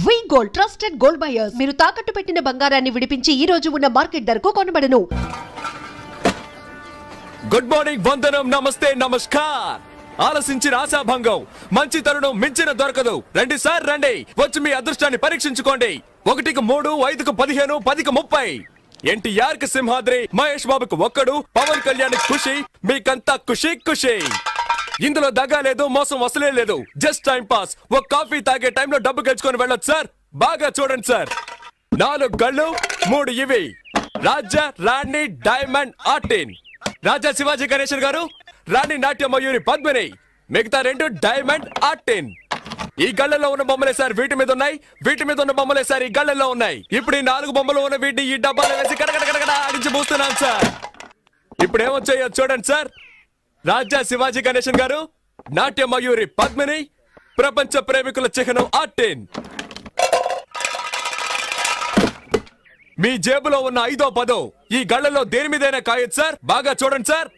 వి gold trusted gold buyers. మీరు తాకట్టు పెట్టిన బంగారాన్ని విడిపించి ఈ రోజు ఉన్న మార్కెట్ ధరకు కొనబడను. గుడ్ మార్నింగ్, వందనం, నమస్తే, నమస్కార్. ఆలసించిన ఆశాభంగం, మంచి తరుణం మించిన దొరకదు. రండి సార్ రండి, వచ్చి మీ అదృష్టాన్ని పరీక్షించుకోండి. 1కు 3, 5కు 15, 10కు 30. ఎన్టీఆర్ కి సింహాద్రి, మహేష్ బాబుకు ఒక్కడు, పవన్ కళ్యాణ్ ఖుషి, మీకంతా ఖుషి ఖుషి. ఇందులో దగ్గా లేదు, మోసం వసలే లేదు. Just time pass. ఒక కాఫీ తాగే టైంలో డబ్బు గెలుచుకొని వెళ్ళొచ్చు సార్. బాగా చూడండి సార్. 4 గళ్ళు, 3 ఇవి. రాజా, రాణి, డైమండ్, ఆర్టిన్. రాజా శివాజీ గణేశన్ గారు, రాణి నాట్య మయూరి పద్మిని, మిగతా 2 డైమండ్, ఆర్టిన్. ఈ గళ్ళలో ఉన్న బొమ్మలే సార్ వీటి మీద ఉన్నాయి, వీటి మీద ఉన్న బొమ్మలే సార్ ఈ గళ్ళలో ఉన్నాయి. ఇప్పుడు ఈ 4 బొమ్మలు ఉన్న వీటిని ఈ డబ్బాలో వేసి కడగడ ఆడించి పూస్తున్నాను సార్. ఇప్పుడు ఏమొచ్చాయో చూడండి సార్. రాజా శివాజీ గణేశన్ గారు, నాట్య మయూరి పద్మిని, ప్రపంచ ప్రేమికుల చిహ్నం ఆర్టిన్. మీ జేబులో ఉన్న 5వ 10 ఈ గళ్ళలో దేని మీదైనా కాయొచ్చు సార్. బాగా చూడండి సార్.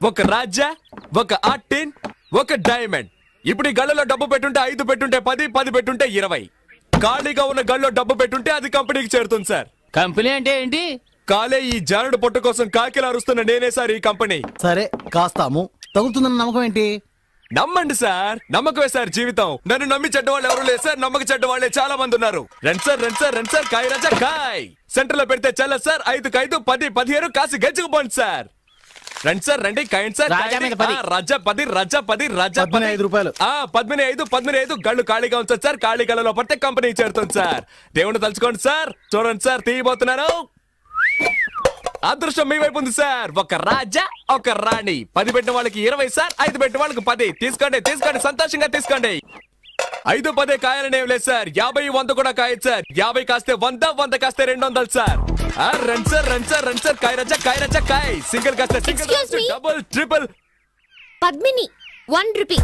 ఒక రాజా, ఒక ఆర్టిన్, ఒక డైమండ్. ఇప్పుడు ఈ గళ్ళలో డబ్బు పెట్టుంటే 5 పెట్టుంటే 10, 10 పెట్టుంటే 20. ఖాళీగా ఉన్న గళ్ళలో డబ్బు పెట్టుంటే అది కంపెనీకి చేరుతుంది సార్. కంపెనీ అంటే ఏంటి? కాలే ఈ జానుడు పొట్టు కోసం కాకిలా అరుస్తున్న నేనే సార్ ఈ కంపెనీ. సరే కాస్తాము, తగులుతుందన్న నమ్మకం ఏంటి? నమ్మండి సార్, నమ్మకమే సార్ జీవితం. నన్ను నమ్మి చెడ్డవాళ్ళు ఎవరు లేదు సార్, నమ్మక చెడ్డవాళ్లే చాలా మంది ఉన్నారు. రండి సార్ రండి సార్ రండి సార్, కాయ రాజా కాయ్. సెంటర్ లో పెడితే చల్ల సార్. 5కు 5, 10, 15 కాసి గెలుచుకుపోండి సార్. రండి సార్ రండి, కాయండి సార్. రాజా 10, రాజా 10, రాజా 5 రూపాయలు. 15 గళ్ళు ఖాళీగా ఉంచండి సార్. ఖాళీ గళ్ళలో పడితే కంపెనీ చేరుతుంది సార్. దేవుని తలుచుకోండి సార్. చూడండి సార్, తీయబోతున్నాను. అదృష్టం మీ వైపు ఉంది సార్. ఒక రాజా, ఒక రాణి. 10 పెట్టిన వాళ్ళకి 20 సార్, 5 పెట్టిన వాళ్ళకి 10. తీసుకోండి తీసుకోండి, సంతోషంగా తీసుకోండి. 5, 10 కాయాలని ఏం లేదు సార్. 50, 100 కూడా కాయచ్చు సార్. 50 కాస్తే 100, 100 కాస్తే 200 సార్. రండి సార్ రండి సార్ రండి సార్, కాయ రాజా కాయ రాజా కాయ్. సింగిల్ కాస్తే single, double, triple. Padmini 1 rupee.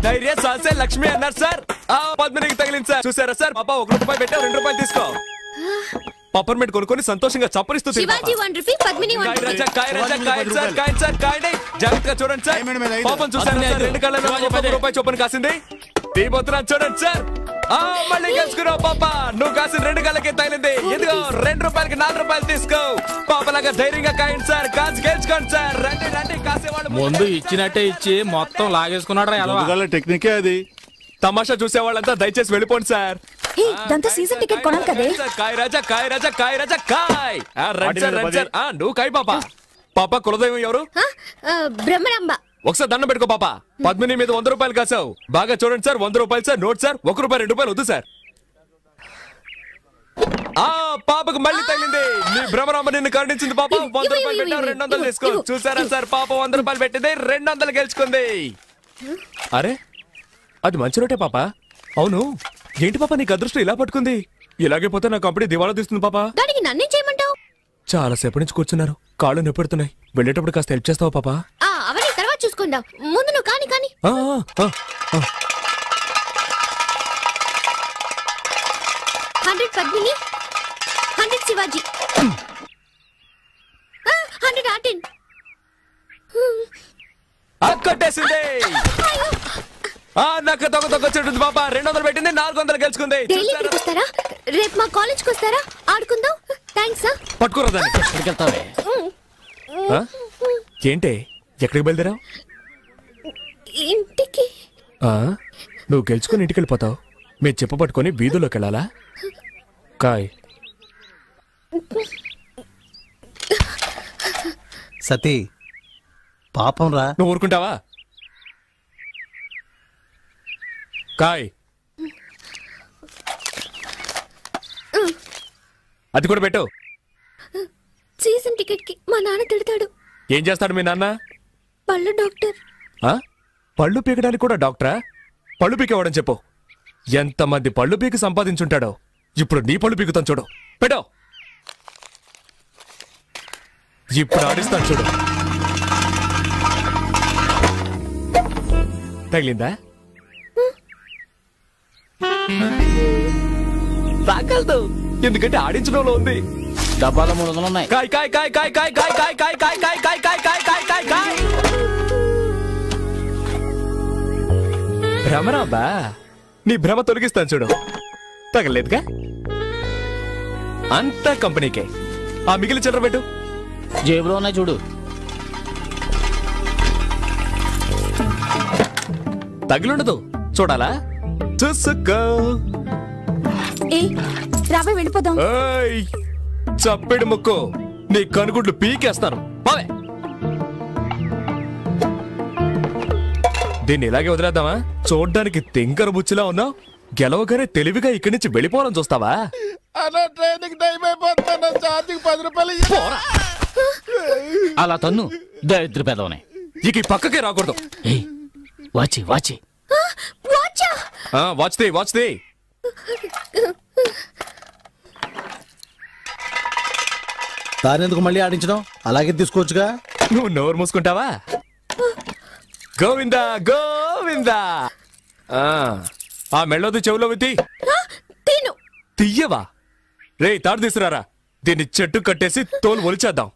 ధైర్య సాసే లక్ష్మి అన్నారు సార్. పద్మినికి తగిలింది సార్. చూసారా సార్, పాప 1 రూపాయి పెట్టా, 2 రూపాయలు తీసుకో. పప్పర్మెంట్ కొనుక్కొని సంతోషంగా చప్పరిస్తూ శివాజీ 1 రూపీ, పద్మిని 1 రూపీ. జాగ్రత్తగా చూడండి సార్. పాపం చూసారా సార్, 2 కళ్ళలో 1 రూపాయి చొప్పున కాసింది. తీయబోతున్నా చూడండి సార్. మళ్ళీ గెలుచుకున్నావు పాప. నువ్వు కాసిన 2 కళ్ళకి తగిలింది. ఇదిగో 2 రూపాయలకి 4 రూపాయలు తీసుకో. పాపలాగా ధైర్యంగా కాయండి సార్. కాసి గెలుచుకోండి సార్. రండి రండి, కాసేవాళ్ళు ముందు ఇచ్చినట్టే ఇచ్చి మొత్తం లాగేసుకున్నాడు. టెక్నికే అది. తమాషా చూసే వాళ్ళంతా దయచేసి వెళ్ళిపోండి సార్. సీజన్ టికెట్ కొనాలి కదే. కాయ రాజా కాయ రాజా కాయ రాజా కాయ్. రండి సార్ రండి సార్. నువ్వు కాయ పాప. పాప కులదైవం ఎవరు? బ్రహ్మరాంబ. ఒకసారి దండం పెట్టుకో పాప. పద్మిని మీద 100 రూపాయలు కాసావు. బాగా చూడండి సార్. 100 రూపాయలు సార్. Note sir. 1 రూపాయి 2 రూపాయలు వద్దు సార్. పాపకు మళ్ళీ తగిలింది. నీ భ్రమరాంబ నిన్ను కరుణించింది పాప. 100 రూపాయలు పెట్టావు, 200 తీసుకో. చూసారా సార్, పాప 100 రూపాయలు పెట్టింది, 200 గెలుచుకుంది. అరే అది మంచి రోటే పాప. అవును ఏంటి పాప నీకు అదృష్టం ఇలా పట్టుకుంది? ఇలాగే పోతే నా కంపెనీ దివాలా తీస్తుంది పాప. దానికి నన్నేం చేయమంటావు? చాలా సేపటి నుంచి కూర్చున్నారు, కాళ్ళు నొప్పెడుతున్నాయి. వెళ్ళేటప్పుడు కాస్త హెల్ప్ చేస్తావా పాప? అవన్నీ తర్వాత చూసుకుందాం. ముందు నువ్వు కాని. 100 పద్మిని, 100 శివాజీ, 100 ఆర్టిన్. కొట్టేసింది. నాకు తొక్కొచ్చేటుంది పాప. 200 పెట్టింది, 400 గెలుచుకుంది. రేపు మా కాలేజ్కి వస్తారా? ఆడుకుందాం. థ్యాంక్స్. పట్టుకోరా దాన్ని. ఏంటే ఎక్కడికి బయలుదేరావు? ఇంటికి. నువ్వు గెలుచుకుని ఇంటికి వెళ్ళిపోతావు. మీరు చెప్ప పట్టుకొని వీధుల్లోకి వెళ్ళాలా? కాయ్. సతీ పాపం రా. నువ్వు ఊరుకుంటావా? కాయ్. అది కూడా పెట్టు. సీజన్ టికెట్ కి మా నాన్న తిడతాడు. ఏం చేస్తాడు మీ నాన్న? పళ్ళు డాక్టర్. పళ్ళు పీకడానికి కూడా డాక్టరా? పళ్ళు పీకేవాడని చెప్పు. ఎంతమంది పళ్ళు పీకి సంపాదించుంటాడో. ఇప్పుడు నీ పళ్ళు పీకుతాను చూడు. పెట్టో. ఇప్పుడు ఆడిస్తాను చూడు. తగిలిందా? తాకల్దు, ఎందుకంటే ఆడించడంలో ఉంది. డబ్బాలో 300 ఉన్నాయి. కాయ్ కాయ్ కాయ్ కాయ్ కాయ్ కాయ్ కాయ్ కాయ్ కాయ్ కాయ్ కాయ్ కాయ్ కాయ్ కాయ్ కాయ్. భ్రమరాంబా నీ భ్రమ తొలగిస్తాను చూడు. తగలేదుగా? అంతా కంపెనీకే. ఆ మిగిలిన చిల్లర పెట్టు. జేబులో ఉన్నాయి చూడు. తగిలుండదు చూడాలా? చూసుకో. రావే వెళ్ళిపోదాం. చప్పెడు ముక్కు నీ కనుగుడ్లు పీకేస్తాను. బావే దీన్ని ఇలాగే వదిలేద్దామా? చూడ్డానికి తింకర బుచ్చిలా ఉన్నావు. గెలవగానే తెలివిగా ఇక్కడి నుంచి వెళ్ళిపోవాలని చూస్తావా? అలా తన్ను దరిద్ర పెదవనే. ఇక ఈ పక్కకే రాకూడదు. వాచి వాచి వాచ్ది దానెందుకు మళ్ళీ ఆడించడం? అలాగే తీసుకోవచ్చుగా. నువ్వు నోరు మూసుకుంటావా? గోవిందా గోవిందా. ఆ మెళ్ళోది చెవులో విత్తి తీయవా? రే తాడు తీసుకురారా. దీన్ని చెట్టు కట్టేసి తోలు ఒలిచేద్దాం.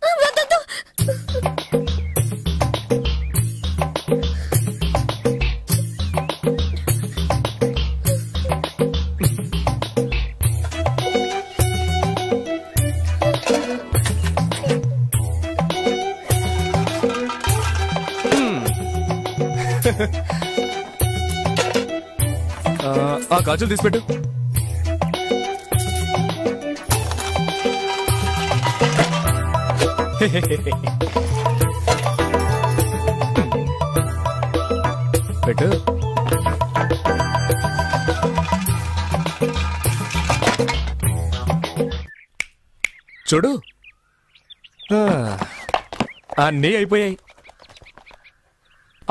ఆ గాజులు తీసిపెట్టు. పెట్టు. చూడు అన్నీ అయిపోయాయి.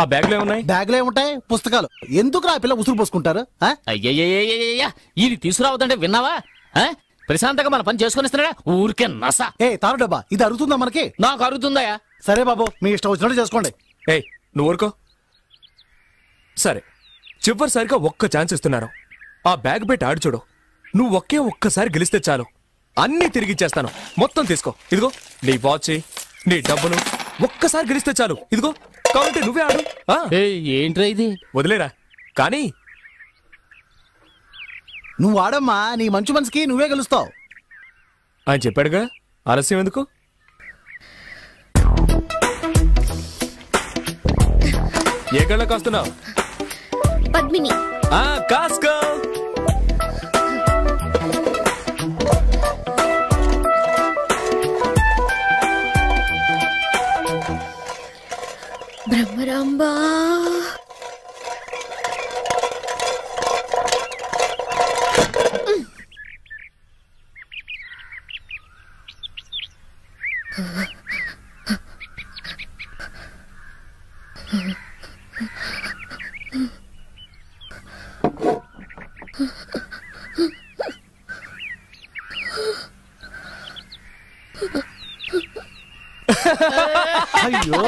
ఆ బ్యాగ్లో ఏమున్నాయి? బ్యాగ్లో ఏముంటాయి? పుస్తకాలు. ఎందుకు రా పిల్ల ఉసురు పోసుకుంటారు? అయ్యయ్యయ్యయ్యా ఇది తీసుకురావద్దంటే విన్నావా? ప్రశాంతంగా మన పని చేసుకుని ఇస్తున్నాడా? ఊరికే నస. తారు డబ్బా ఇది అరుగుతుందా మనకి? నాకు అరుగుతుందయా. సరే బాబు మీ ఇష్టం వచ్చినట్టు చేసుకోండి. నువ్వు ఊరుకో. సరే చివరిసారిగా ఒక్క ఛాన్స్ ఇస్తున్నారు. ఆ బ్యాగ్ పెట్టి ఆడు చూడు. నువ్వు ఒక్కసారి గెలిస్తే చాలు, అన్నీ తిరిగిచ్చేస్తాను. మొత్తం తీసుకో. ఇదిగో నీ వాచ్, నీ డబ్బులు. ఒక్కసారి గెలిస్తే చాలు. ఇదిగో కాబట్టి నువ్వే ఆడు. ఏంట్రా ఇది? వదిలేరా. కానీ నువ్వు ఆడమ్మా. నీ మంచి మనసుకి నువ్వే గెలుస్తావు. ఆయన చెప్పాడుగా, ఆలస్యం ఎందుకు? ఏ గళ్ళ కాస్తున్నావు? పద్మిని. కాస్కో. బ్రహ్మరాంబా. అయ్యో